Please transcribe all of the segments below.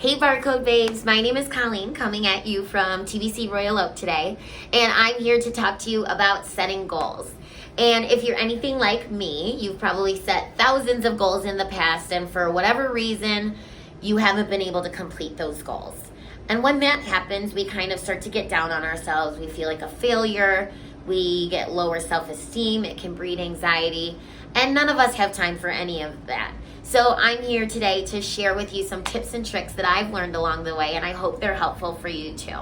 Hey Barcode Babes, my name is Colleen, coming at you from TBC Royal Oak today, and I'm here to talk to you about setting goals. And if you're anything like me, you've probably set thousands of goals in the past, and for whatever reason, you haven't been able to complete those goals. And when that happens, we kind of start to get down on ourselves. We feel like a failure. We get lower self-esteem. It can breed anxiety. And none of us have time for any of that. So I'm here today to share with you some tips and tricks that I've learned along the way, and I hope they're helpful for you too.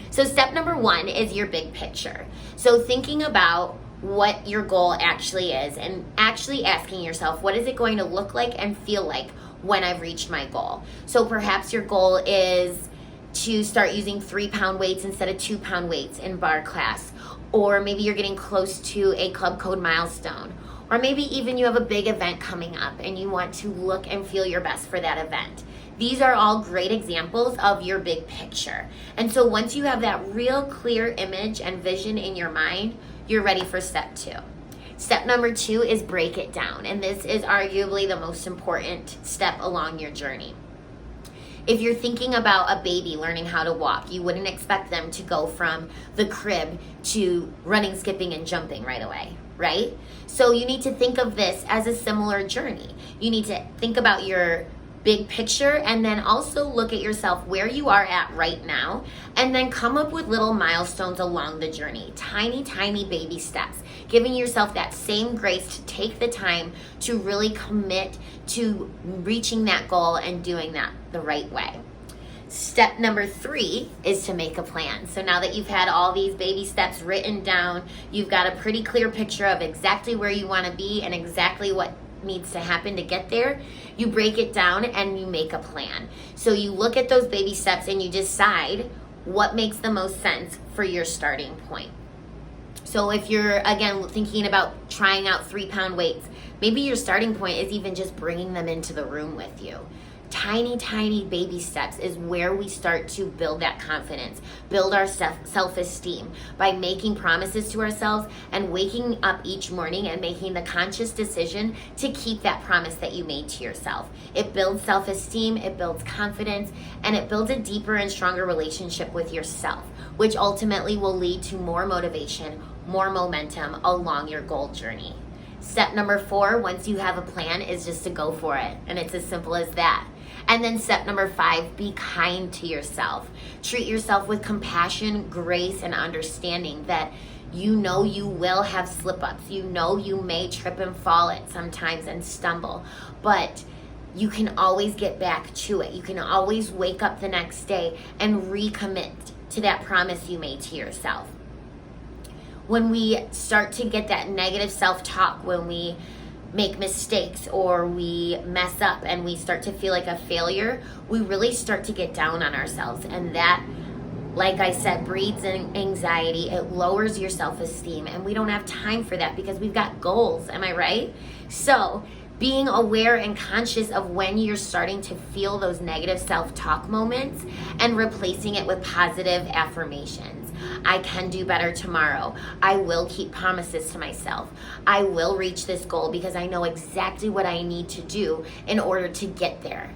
So step number one is your big picture. So thinking about what your goal actually is and actually asking yourself, what is it going to look like and feel like when I've reached my goal? So perhaps your goal is to start using 3-pound weights instead of 2-pound weights in barre class. Or maybe you're getting close to a club code milestone. Or maybe even you have a big event coming up and you want to look and feel your best for that event. These are all great examples of your big picture. And so once you have that real clear image and vision in your mind, you're ready for step two. Step number two is break it down. And this is arguably the most important step along your journey. If you're thinking about a baby learning how to walk, you wouldn't expect them to go from the crib to running, skipping, and jumping right away, right? So you need to think of this as a similar journey. You need to think about your big picture and then also look at yourself where you are at right now and then come up with little milestones along the journey. Tiny, tiny baby steps. Giving yourself that same grace to take the time to really commit to reaching that goal and doing that the right way. Step number three is to make a plan. So now that you've had all these baby steps written down, you've got a pretty clear picture of exactly where you want to be and exactly what needs to happen to get there. You break it down and you make a plan. So you look at those baby steps and you decide what makes the most sense for your starting point. So if you're, again, thinking about trying out 3-pound weights, maybe your starting point is even just bringing them into the room with you. Tiny, tiny baby steps is where we start to build that confidence, build our self-esteem by making promises to ourselves and waking up each morning and making the conscious decision to keep that promise that you made to yourself. It builds self-esteem, it builds confidence, and it builds a deeper and stronger relationship with yourself, which ultimately will lead to more motivation, more momentum along your goal journey. Step number 4, once you have a plan, is just to go for it. And it's as simple as that. And then step number 5, be kind to yourself. Treat yourself with compassion, grace, and understanding that you know you will have slip-ups. You know you may trip and fall at sometimes and stumble. But you can always get back to it. You can always wake up the next day and recommit to that promise you made to yourself. When we start to get that negative self-talk, when we make mistakes or we mess up and we start to feel like a failure, we really start to get down on ourselves. And that, like I said, breeds anxiety. It lowers your self-esteem. And we don't have time for that because we've got goals. Am I right? So being aware and conscious of when you're starting to feel those negative self-talk moments and replacing it with positive affirmations. I can do better tomorrow. I will keep promises to myself. I will reach this goal because I know exactly what I need to do in order to get there.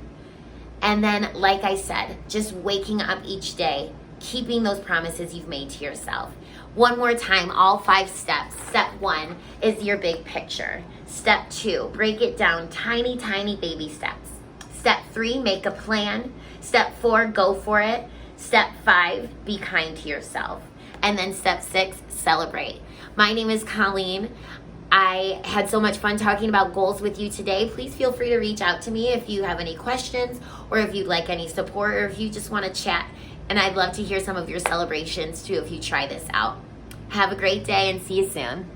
And then, like I said, just waking up each day, keeping those promises you've made to yourself. One more time, all 5 steps. Step 1 is your big picture. Step 2, break it down, tiny, tiny baby steps. Step 3, make a plan. Step 4, go for it. Step 5, be kind to yourself. And then step 6, celebrate. My name is Colleen. I had so much fun talking about goals with you today. Please feel free to reach out to me if you have any questions or if you'd like any support or if you just want to chat. And I'd love to hear some of your celebrations too if you try this out. Have a great day and see you soon.